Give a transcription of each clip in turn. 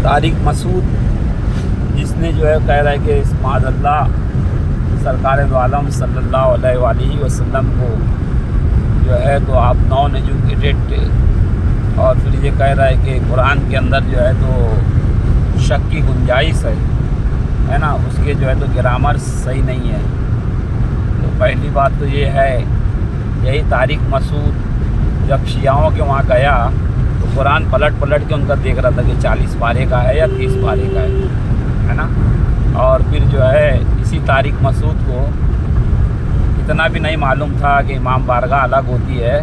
तारिक मसूद जिसने जो है कह रहा है कि माज़अल्लाह सरकार दो आलम सल्लल्लाहु अलैहि वसल्लम को जो है तो आप नॉन एजुकेटेड थे, और फिर ये कह रहा है कि कुरान के अंदर जो है तो शक की गुंजाइश है ना, उसके जो है तो ग्रामर सही नहीं है। तो पहली बात तो ये है, यही तारिक मसूद जब शियाओं के वहाँ गया तो कुरान पलट के उनका देख रहा था कि 40 पारे का है या 30 पारे का है ना। और फिर जो है इसी तारिक मसूद को इतना भी नहीं मालूम था कि इमाम बारगाह अलग होती है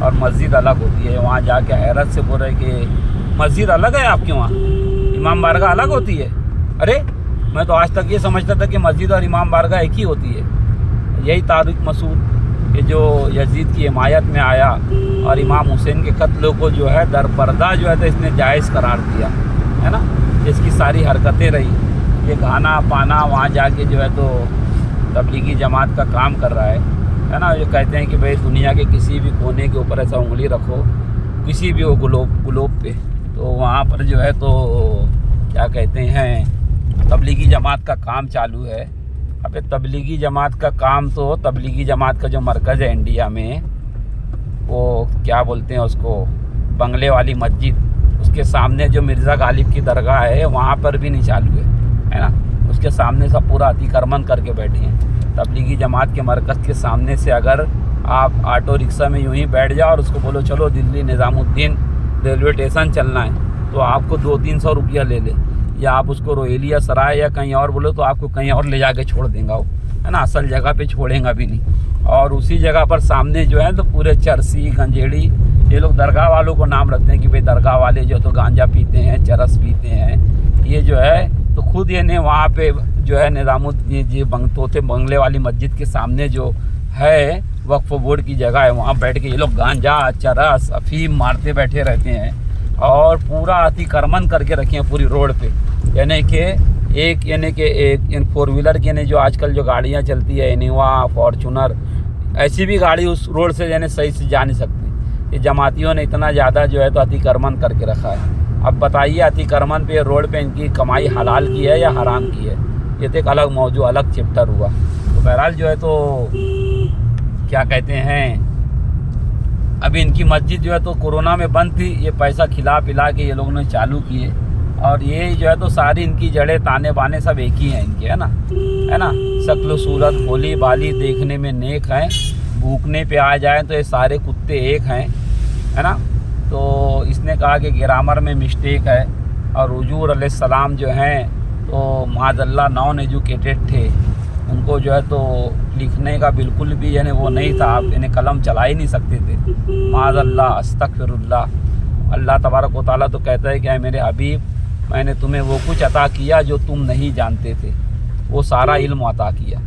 और मस्जिद अलग होती है। वहाँ जाके हैरत से बोल रहे कि मस्जिद अलग है आपके वहाँ, इमाम बारगाह अलग होती है। अरे मैं तो आज तक ये समझता था कि मस्जिद और इमाम बारगाह एक ही होती है। यही तारिक मसूद कि जो यजीद की हिमायत में आया और इमाम हुसैन के कत्ल को जो है दरपर्दा जो है तो इसने जायज़ करार दिया है ना। इसकी सारी हरकतें रही, ये खाना पाना वहाँ जाके जो है तो तबलीगी जमात का काम कर रहा है ना। ये कहते हैं कि भाई दुनिया के किसी भी कोने के ऊपर ऐसा उंगली रखो, किसी भी वो ग्लोब पे, तो वहाँ पर जो है तो क्या कहते हैं तबलीगी जमात का काम चालू है। अबे तबलीगी जमात का काम तो तबलीगी जमात का जो मरकज़ है इंडिया में, वो क्या बोलते हैं उसको, बंगले वाली मस्जिद, उसके सामने जो मिर्ज़ा गालिब की दरगाह है वहाँ पर भी नहीं चालू है ना। उसके सामने सब पूरा अतिक्रमण करके बैठे हैं। तबलीगी जमात के मरकज़ के सामने से अगर आप ऑटो रिक्शा में यूँ ही बैठ जाओ और उसको बोलो चलो दिल्ली निज़ामुद्दीन रेलवे स्टेशन चलना है, तो आपको 200-300 रुपया ले ले, या आप उसको रोहिलिया सराय या कहीं और बोलो तो आपको कहीं और ले जाके छोड़ देगा वो, है ना। असल जगह पे छोड़ेगा भी नहीं। और उसी जगह पर सामने जो है तो पूरे चरसी गंजेड़ी, ये लोग दरगाह वालों को नाम रखते हैं कि भाई दरगाह वाले जो तो गांजा पीते हैं, चरस पीते हैं, ये जो है तो खुद ये ने वहाँ पे जो है निज़ामुद्दीन तोते बंगले वाली मस्जिद के सामने जो है वक्फ बोर्ड की जगह है, वहाँ बैठ के ये लोग गांजा चरस अफीम मारते बैठे रहते हैं और पूरा अतिक्रमण करके रखे हैं पूरी रोड पे। यानी कि एक 4 व्हीलर की जो आजकल जो गाड़ियाँ चलती है इनोवा फॉर्चूनर, ऐसी भी गाड़ी उस रोड से यानी सही से जा नहीं सकती। ये जमातियों ने इतना ज़्यादा जो है तो अतिक्रमण करके रखा है। अब बताइए अतिक्रमण पे रोड पे इनकी कमाई हलाल की है या हराम की है, ये तो एक अलग मौजू अलग चैप्टर हुआ। तो बहरहाल जो है तो क्या कहते हैं, अभी इनकी मस्जिद जो है तो कोरोना में बंद थी, ये पैसा खिला पिला के ये लोगों ने चालू किए, और ये जो है तो सारी इनकी जड़ें ताने बाने सब एक ही हैं इनके, है ना। शक्ल सूरत भोली बाली देखने में नेक हैं, भूखने पे आ जाए तो ये सारे कुत्ते एक हैं, है ना। तो इसने कहा कि ग्रामर में मिस्टेक है, और हुजूर अलैहिस्सलाम जो हैं तो माज़अल्लाह नॉन एजुकेटेड थे, उनको जो है तो लिखने का बिल्कुल भी यानी वो नहीं था, आप इन्हें कलम चला ही नहीं सकते थे। माज़अल्लाह अस्तग़फिरुल्लाह। अल्लाह तबारक व तआला तो कहता है कि ऐ मेरे हबीब, मैंने तुम्हें वो कुछ अता किया जो तुम नहीं जानते थे, वो सारा इल्म अता किया।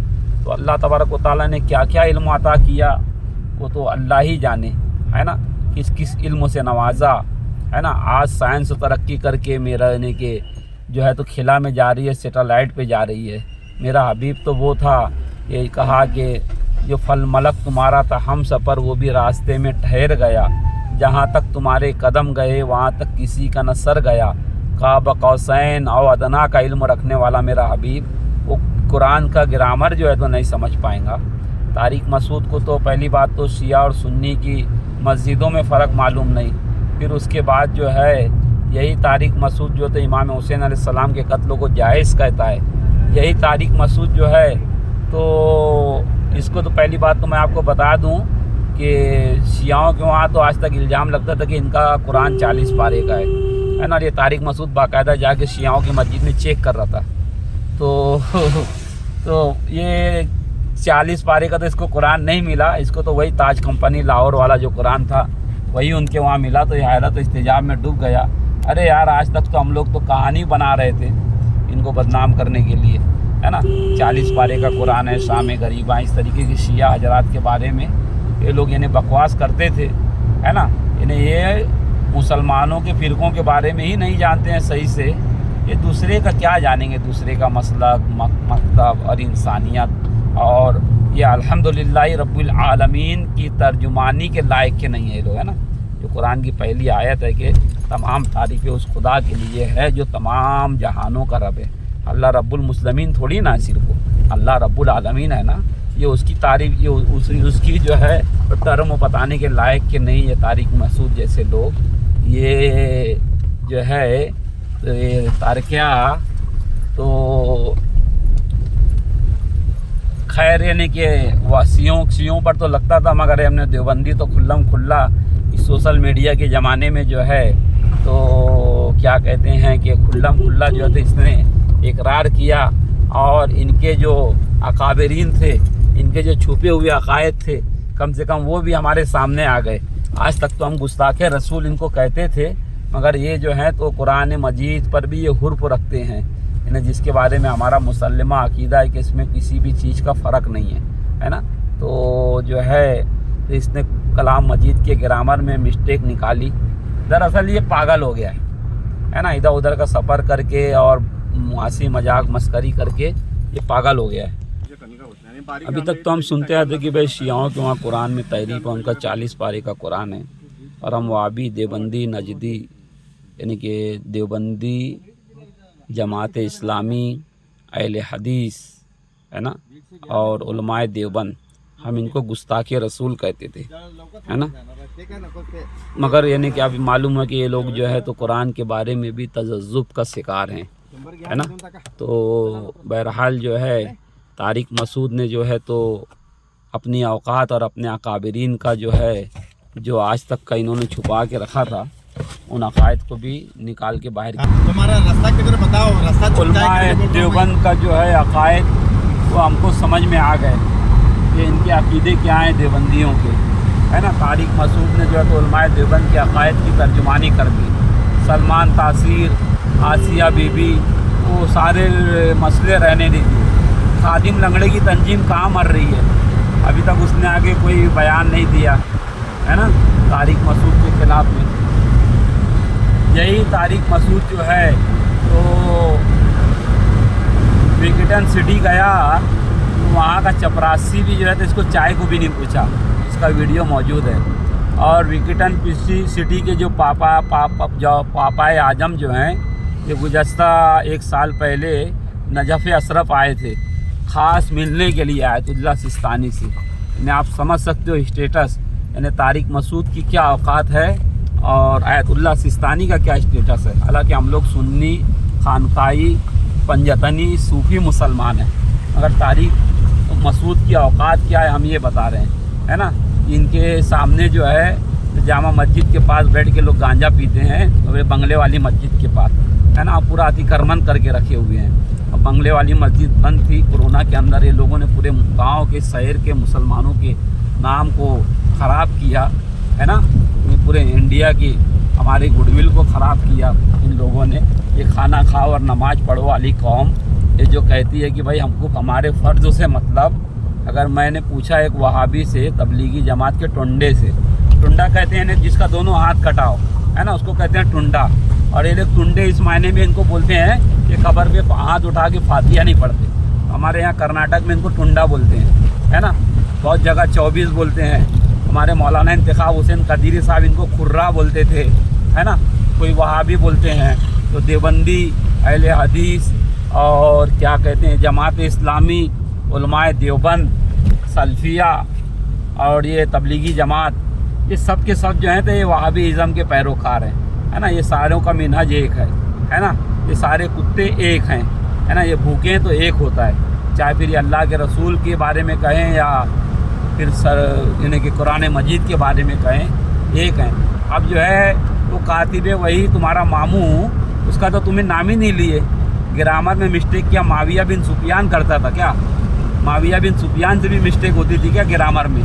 तो अल्लाह तबारक व तआला ने क्या क्या इल्म अता किया वो तो अल्लाह ही जाने, है ना। किस किस इल्म से नवाजा, है ना। आज साइंस तरक्की करके मेरा यानी कि जो है तो खिला में जा रही है, सैटेलाइट पे जा रही है। मेरा हबीब तो वो था, ये कहा कि जो फल मलक तुम्हारा था हम सफ़र, वो भी रास्ते में ठहर गया, जहाँ तक तुम्हारे कदम गए वहाँ तक किसी का न सर गया। काब कौसैन और अदना का इल्म रखने वाला मेरा हबीब, वो कुरान का ग्रामर जो है तो नहीं समझ पाएगा। तारिक मसूद को तो पहली बात तो शिया और सुन्नी की मस्जिदों में फ़र्क मालूम नहीं, फिर उसके बाद जो है यही तारिक मसूद जो तो इमाम हुसैन अलैहिस्सलाम के कत्ल को जायज़ कहता है। यही तारिक मसूद जो है तो इसको तो पहली बात तो मैं आपको बता दूं कि शियाओं के वहाँ तो आज तक इल्ज़ाम लगता था कि इनका कुरान 40 पारे का है ना। ये तारिक मसूद बाकायदा जाके शियाओं की मस्जिद में चेक कर रहा था, तो ये 40 पारे का तो इसको कुरान नहीं मिला, इसको तो वही ताज कंपनी लाहौर वाला जो कुरान था वही उनके वहाँ मिला। तो ये हैरत इस्तेजाब में डूब गया। अरे यार आज तक तो हम लोग तो कहानी बना रहे थे इनको बदनाम करने के लिए, है ना। 40 पारे का कुरान है, शाम गरीबा, इस तरीके की शिया हजरात के बारे में ये लोग इन्हें बकवास करते थे, है ना। इन्हें ये मुसलमानों के फ़िरक़ों के बारे में ही नहीं जानते हैं सही से, ये दूसरे का क्या जानेंगे, दूसरे का मसलक मकतब और इंसानियत। और ये अल्हम्दुलिल्लाह रब्बिल आलमीन की तर्जुमानी के लायक के नहीं है ये लोग, है ना। जो कुरान की पहली आयत है कि तमाम तारीफ़ें उस खुदा के लिए है जो तमाम जहानों का रब है। अल्लाह रब्बुल मुस्लिमीन थोड़ी ना सिर्फ वो, अल्लाह रब्बुल आलमीन है ना। ये उसकी तारीफ़, ये उसकी जो है टर्म बताने के लायक के नहीं। ये तारिक मसूद जैसे लोग ये जो है तो ये तारकिया तो खैर यानी कि वासियों पर तो लगता था, मगर हमने देवबंदी तो खुल्ला इस सोशल मीडिया के ज़माने में जो है तो क्या कहते हैं कि खुल्ला जो है तो इसने इकरार किया। और इनके जो अकाबरीन थे, इनके जो छुपे हुए अकायद थे, कम से कम वो भी हमारे सामने आ गए। आज तक तो हम गुस्ताखे रसूल इनको कहते थे, मगर ये जो है तो कुरान मजीद पर भी ये हुर्फ रखते हैं, यानी जिसके बारे में हमारा मुसल्लमा अकीदा है कि इसमें किसी भी चीज़ का फ़र्क नहीं है ना। तो जो है तो इसने कलाम मजीद के ग्रामर में मिस्टेक निकाली। दरअसल ये पागल हो गया है ना, इधर उधर का सफ़र करके और हंसी मजाक मस्करी करके ये पागल हो गया है। अभी तक तो हम सुनते आते कि भाई शियाओं के वहाँ कुरान में तहरीफ है, उनका 40 पारे का कुरान है, और हम वाबी देवबंदी नजदी यानी कि देवबंदी जमात इस्लामी अहले हदीस है ना और उलमाए देवबंद, हम इनको गुस्ताखे रसूल कहते थे है ना। मगर यानी कि अभी मालूम है कि ये लोग जो है तो कुरान के बारे में भी तजज़्ज़ुब का शिकार हैं है ना। तो बहरहाल जो है तारिक मसूद ने जो है तो अपनी औकात और अपने अकाबरीन का जो आज तक का इन्होंने छुपा के रखा था, उन अकायद को भी निकाल के बाहर तुम्हारा रास्ता किधर बताओ, रास्ता उलमाए देवबंद का जो है अकायद वो हमको समझ में आ गए कि इनके अकीदे क्या हैं देवबंदियों के, है ना। तारिक मसूद ने जो है तो उलमाए देवबंद के अकायद की तर्जुमानी कर दी। सलमान तासीर, आसिया बीबी, वो सारे मसले रहने दीजिए। खादिम लंगड़े की तंजीम कहाँ मर रही है, अभी तक उसने आगे कोई बयान नहीं दिया है ना तारिक मसूद के ख़िलाफ़ में। यही तारिक मसूद जो है तो विकेटन सिटी गया, तो वहाँ का चपरासी भी जो है तो इसको चाय को भी नहीं पूछा, इसका वीडियो मौजूद है। और विकेटन सिटी के जो पापाए आजम जो हैं, ये गुज़श्ता 1 साल पहले नजफ़ अशरफ आए थे, ख़ास मिलने के लिए आयतुल्लाह सिस्तानी से। यानी आप समझ सकते हो स्टेटस, यानी तारिक मसूद की क्या औकात है और आयतुल्लाह सिस्तानी का क्या स्टेटस है। हालांकि हम लोग सुन्नी, खानकाई, पंजतनी, सूफ़ी मुसलमान हैं, मगर तारिक मसूद की औकात क्या है हम ये बता रहे हैं है ना। इनके सामने जो है जामा मस्जिद के पास बैठ के लोग गांजा पीते हैं, और बंगले वाली मस्जिद के पास है ना, पूरा अतिक्रमण करके रखे हुए हैं। और बंगले वाली मस्जिद बंद थी कोरोना के अंदर, ये लोगों ने पूरे गांव के शहर के मुसलमानों के नाम को ख़राब किया है ना। पूरे इंडिया की हमारी गुडविल को ख़राब किया इन लोगों ने। ये खाना खाओ और नमाज़ पढ़ो वाली कौम, ये जो कहती है कि भाई हमको हमारे फ़र्ज़ से मतलब। अगर मैंने पूछा एक वहाबी से, तबलीगी जमात के टुंडे से, टुंडा कहते हैं जिसका दोनों हाथ कटाओ है ना, उसको कहते हैं टुंडा। और ये लोग टुंडे इस मायने में इनको बोलते हैं कि कब्र पे हाथ उठा के फातिहा नहीं पढ़ते। हमारे यहाँ कर्नाटक में इनको टुंडा बोलते हैं है ना, बहुत जगह 24 बोलते हैं। हमारे मौलाना इंतखाब हुसैन कदीरी साहब इनको खुर्रा बोलते थे है ना, कोई वहाबी बोलते हैं। तो देवबंदी, अहले हदीस और क्या कहते हैं जमात इस्लामी, उलमाए देवबंद, सल्फिया और ये तबलीगी जमात, ये सब के सब जो हैं तो ये वहाबी इज़्म के पैरोकार हैं है ना। ये सारों का मिनहज एक है ना, ये सारे कुत्ते एक हैं है ना। ये भूखे तो एक होता है, चाहे फिर ये अल्लाह के रसूल के बारे में कहें या फिर यानी कि कुरान मजीद के बारे में कहें, एक हैं। अब जो है वो कातिब वही तुम्हारा मामू, उसका तो तुम्हें नाम ही नहीं लिए। ग्रामर में मिस्टेक किया, माविया बिन सुफियान करता था क्या, माविया बिन सुफियान से भी मिस्टेक होती थी क्या ग्रामर में,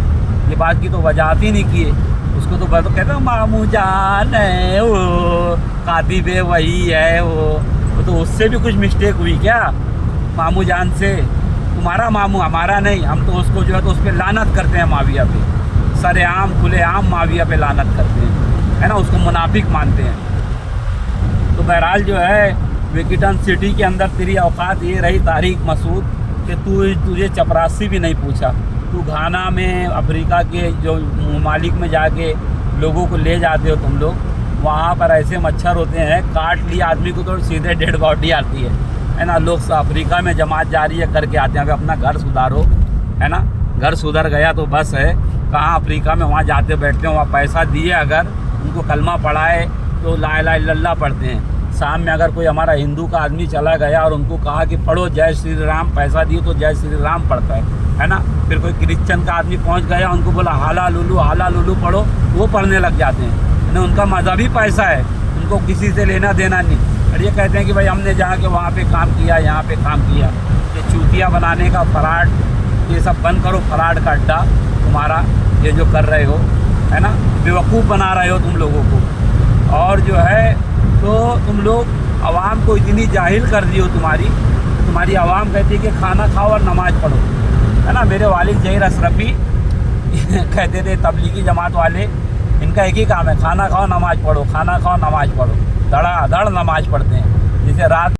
ये बात की तो वजाहत ही नहीं किए। उसको तो कहते हैं मामू जान है वो, कातिब वही है वो तो उससे भी कुछ मिस्टेक हुई क्या मामू जान से। तुम्हारा मामू, हमारा नहीं, हम तो उसको जो है तो उस पर लानत करते हैं माविया पे, सरेआम खुलेआम माविया पे लानत करते हैं है ना, उसको मुनाफिक मानते हैं। तो बहरहाल जो है विकेटन सिटी के अंदर तेरी औकात ये रही तारिक मसूद कि तुझे चपरासी भी नहीं पूछा। तू घाना में, अफ्रीका के जो ममालिक में जाके लोगों को ले जाते हो तुम लोग, वहाँ पर ऐसे मच्छर होते हैं, काट लिया आदमी को तो सीधे डेड बॉडी आती है ना। लोग अफ्रीका में जमात जारी है करके आते हैं, अपना घर सुधारो, है ना। घर सुधर गया तो बस है, कहाँ अफ्रीका में वहाँ जाते बैठते हैं, वहाँ पैसा दिए अगर उनको कलमा पढ़ाए तो ला इलाहा इल्लल्लाह पढ़ते हैं। शाम में अगर कोई हमारा हिंदू का आदमी चला गया और उनको कहा कि पढ़ो जय श्री राम, पैसा दिए तो जय श्री राम पढ़ता है ना। फिर कोई क्रिश्चियन का आदमी पहुंच गया, उनको बोला हाला लुलू पढ़ो, वो पढ़ने लग जाते हैं ना। उनका मजहबी पैसा है, उनको किसी से लेना देना नहीं। और ये कहते हैं कि भाई हमने जहाँ के वहाँ पे काम किया, यहाँ पे काम किया। ये चूतिया बनाने का फराड, ये सब बंद करो, फराड का अड्डा तुम्हारा ये जो कर रहे हो, है ना। बेवकूफ़ बना रहे हो तुम लोगों को। और जो है तो तुम लोग आवाम को इतनी जाहिल कर दी हो, तुम्हारी आवाम कहती है कि खाना खाओ और नमाज़ पढ़ो, है ना। मेरे वालिद ज़हीर अशरफी कहते थे, तबलीगी जमात वाले, इनका एक ही काम है, खाना खाओ नमाज़ पढ़ो, खाना खाओ नमाज़ पढ़ो। धड़ाधड़ नमाज़ पढ़ते हैं, जैसे रात